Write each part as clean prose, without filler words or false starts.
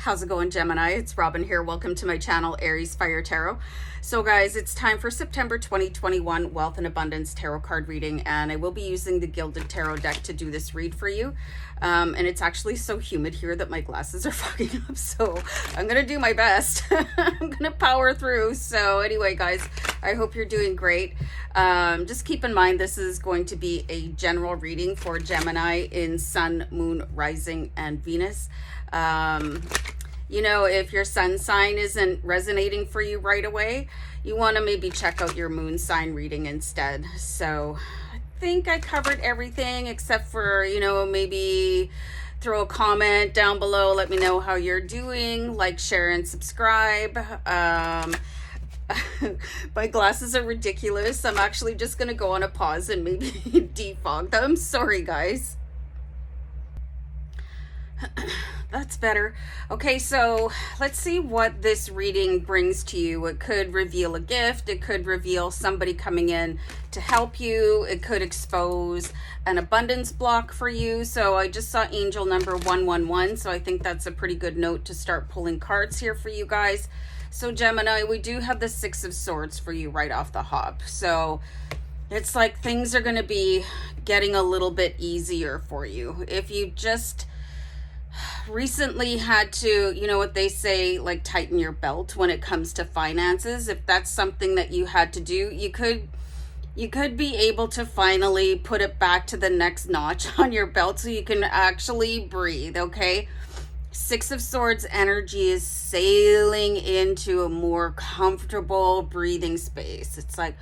How's it going, Gemini? It's Robin here. Welcome to my channel, Aries Fire Tarot. So guys, it's time for September 2021 Wealth and Abundance Tarot card reading, and I will be using the Gilded Tarot deck to do this read for you. And it's actually so humid here that my glasses are fogging up, so I'm gonna do my best. I'm gonna power through. So anyway, guys, I hope you're doing great. Just keep in mind this is going to be a general reading for Gemini in Sun, Moon, Rising, and Venus. You know, if your sun sign isn't resonating for you right away, you want to maybe check out your moon sign reading instead. So I think I covered everything except for, you know, maybe throw a comment down below. Let me know how you're doing. Like, share, and subscribe. My glasses are ridiculous. I'm actually just going to go on a pause and maybe defog them. Sorry, guys. That's better. Okay, so let's see what this reading brings to you. It could reveal a gift. It could reveal somebody coming in to help you. It could expose an abundance block for you. So I just saw angel number 111. So I think that's a pretty good note to start pulling cards here for you guys. So Gemini, we do have the Six of Swords for you right off the hop. So it's like things are going to be getting a little bit easier for you. If you just recently had to, you know what they say, like tighten your belt when it comes to finances. If that's something that you had to do, you could be able to finally put it back to the next notch on your belt so you can actually breathe. Okay, Six of Swords energy is sailing into a more comfortable breathing space. It's like,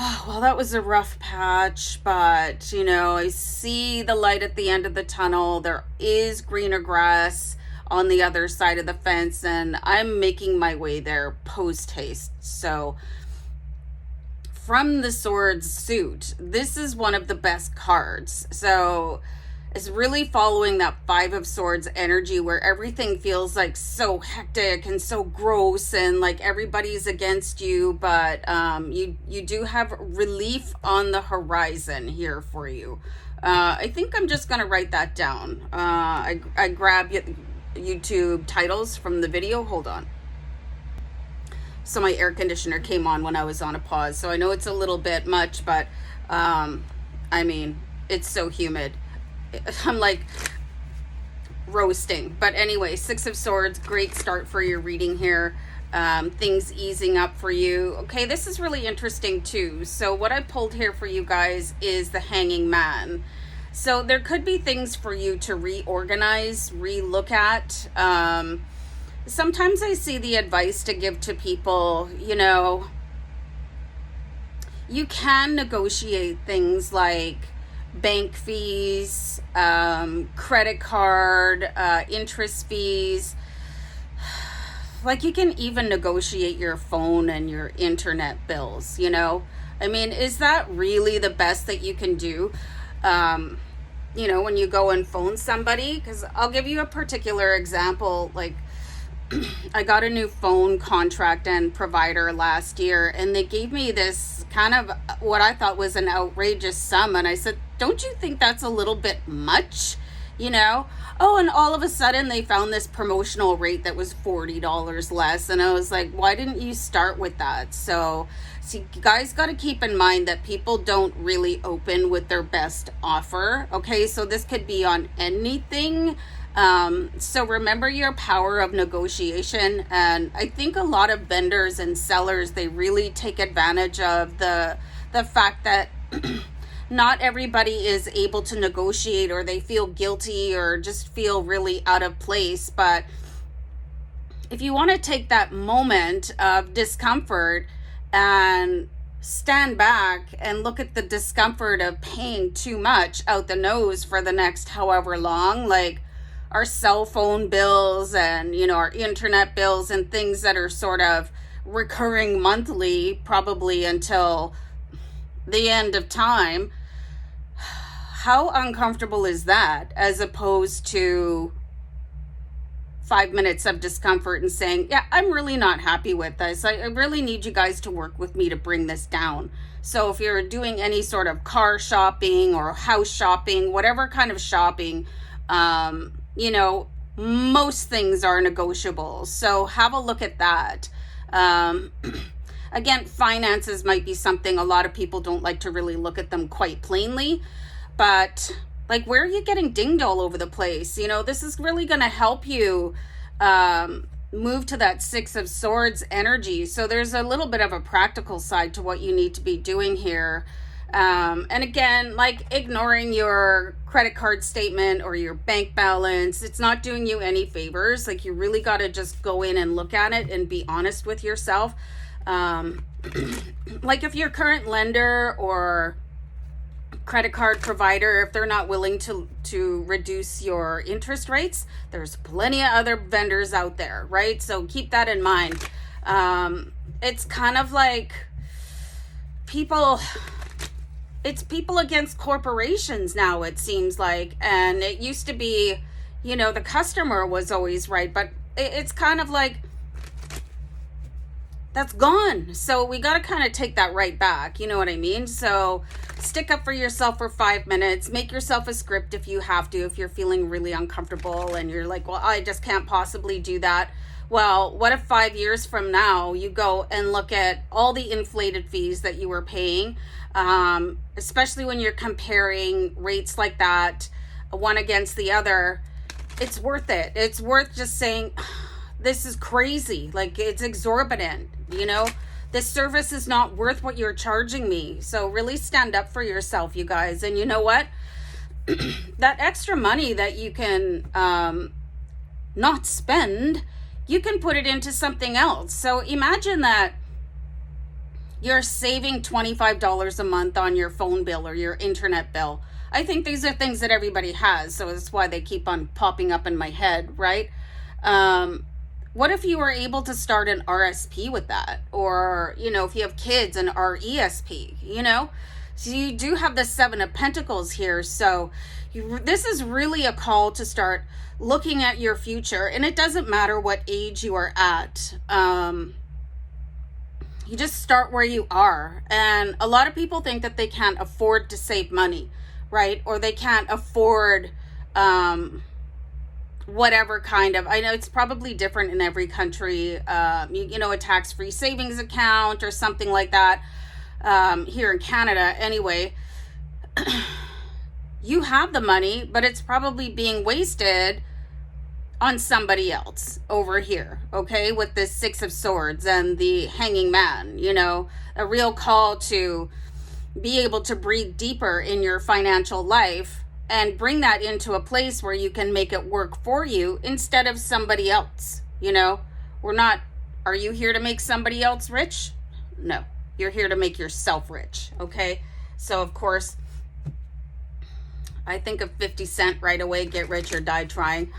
oh, well, that was a rough patch, but, you know, I see the light at the end of the tunnel. There is greener grass on the other side of the fence, and I'm making my way there post haste. So from the Swords suit, this is one of the best cards. So it's really following that Five of Swords energy where everything feels like so hectic and so gross and like everybody's against you, but you do have relief on the horizon here for you. I think I'm just gonna write that down. I grabbed YouTube titles from the video. Hold on. So my air conditioner came on when I was on a pause, so I know it's a little bit much, but I mean, it's so humid. I'm like roasting. But anyway, Six of Swords, great start for your reading here. Things easing up for you. Okay, this is really interesting too. So what I pulled here for you guys is the Hanging Man. So there could be things for you to reorganize, relook at. Sometimes I see the advice to give to people, you know, you can negotiate things like bank fees, credit card, interest fees. Like you can even negotiate your phone and your internet bills, you know? I mean, is that really the best that you can do? You know, when you go and phone somebody, because I'll give you a particular example. Like I got a new phone contract and provider last year, and they gave me this kind of what I thought was an outrageous sum. And I said, don't you think that's a little bit much? You know? Oh, and all of a sudden they found this promotional rate that was $40 less. And I was like, why didn't you start with that? So see, you guys got to keep in mind that people don't really open with their best offer. Okay, so this could be on anything. So remember your power of negotiation. And I think a lot of vendors and sellers, they really take advantage of the fact that not everybody is able to negotiate, or they feel guilty or just feel really out of place. But if you want to take that moment of discomfort and stand back and look at the discomfort of paying too much out the nose for the next however long, like our cell phone bills and, you know, our internet bills and things that are sort of recurring monthly, probably until the end of time. How uncomfortable is that, as opposed to 5 minutes of discomfort and saying, yeah, I'm really not happy with this. I really need you guys to work with me to bring this down. So if you're doing any sort of car shopping or house shopping, whatever kind of shopping, you know, most things are negotiable. So have a look at that. Um, Again, finances might be something a lot of people don't like to really look at them quite plainly, but like, where are you getting dinged all over the place? This is really going to help you move to that Six of Swords energy. So there's a little bit of a practical side to what you need to be doing here. And again, like, ignoring your credit card statement or your bank balance, it's not doing you any favors. Like, you really got to just go in and look at it and be honest with yourself. Like, if your current lender or credit card provider, if they're not willing to reduce your interest rates, there's plenty of other vendors out there, right? So keep that in mind. It's kind of like it's people against corporations now, it seems like. And it used to be, the customer was always right, but it's kind of like that's gone. So we got to kind of take that right back. You know what I mean? So stick up for yourself for 5 minutes. Make yourself a script if you have to, if you're feeling really uncomfortable and you're like, well, I just can't possibly do that. Well, what if 5 years from now you go and look at all the inflated fees that you were paying, especially when you're comparing rates like that, one against the other? It's worth it. It's worth just saying, this is crazy. Like, it's exorbitant. This service is not worth what you're charging me. So really stand up for yourself, you guys. And you know what? That extra money that you can not spend, you can put it into something else. So imagine that you're saving $25 a month on your phone bill or your internet bill. I think these are things that everybody has, so that's why they keep on popping up in my head, right? What if you were able to start an RSP with that? Or, if you have kids, an RESP, So you do have the Seven of Pentacles here. So this is really a call to start looking at your future. And it doesn't matter what age you are at. You just start where you are. And a lot of people think that they can't afford to save money, right? Or they can't afford whatever kind of, I know it's probably different in every country, a tax-free savings account or something like that. Here in Canada, anyway, you have the money, but it's probably being wasted on somebody else over here, okay, with this Six of Swords and the Hanging Man. A real call to be able to breathe deeper in your financial life and bring that into a place where you can make it work for you instead of somebody else. Are you here to make somebody else rich? No, you're here to make yourself rich, okay? So of course, I think of 50 Cent right away, get rich or die trying.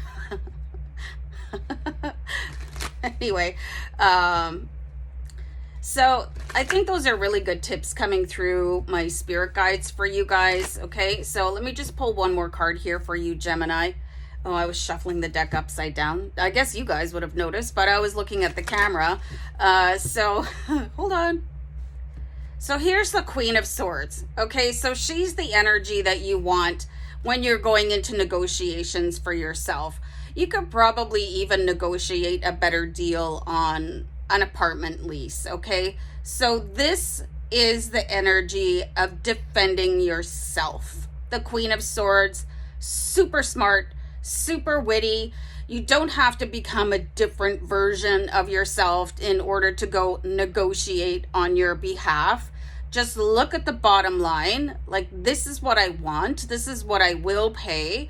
Anyway, so I think those are really good tips coming through my spirit guides for you guys. Okay, so let me just pull one more card here for you, Gemini. Oh, I was shuffling the deck upside down. I guess you guys would have noticed, but I was looking at the camera. So hold on. So here's the Queen of Swords. Okay, so she's the energy that you want when you're going into negotiations for yourself. You could probably even negotiate a better deal on an apartment lease, okay? So this is the energy of defending yourself. The Queen of Swords, super smart, super witty. You don't have to become a different version of yourself in order to go negotiate on your behalf. Just look at the bottom line. Like, this is what I want. This is what I will pay.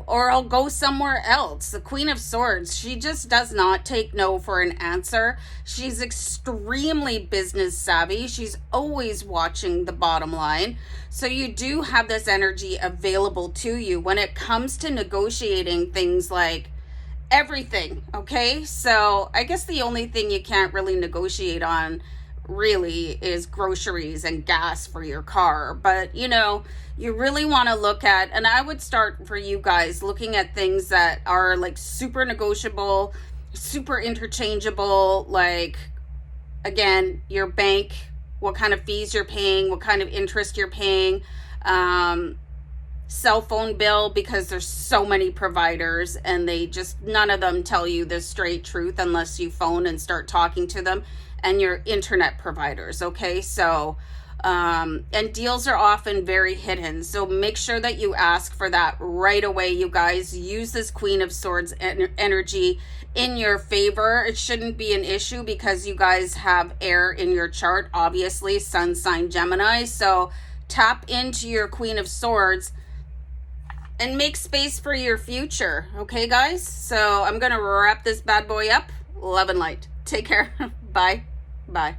Or I'll go somewhere else. The Queen of Swords, she just does not take no for an answer. She's extremely business savvy. She's always watching the bottom line. So you do have this energy available to you when it comes to negotiating things like everything, okay? So I guess the only thing you can't really negotiate on really is groceries and gas for your car. But, you really want to look at, and I would start for you guys looking at things that are like super negotiable, super interchangeable, like, again, your bank, what kind of fees you're paying, what kind of interest you're paying, cell phone bill, because there's so many providers and they just, none of them tell you the straight truth unless you phone and start talking to them, and your internet providers. Okay, so and deals are often very hidden, so make sure that you ask for that right away. You guys, use this Queen of Swords energy in your favor. It shouldn't be an issue because you guys have air in your chart, obviously, sun sign Gemini. So tap into your Queen of Swords and make space for your future. Okay, guys? So I'm going to wrap this bad boy up. Love and light. Take care. Bye. Bye.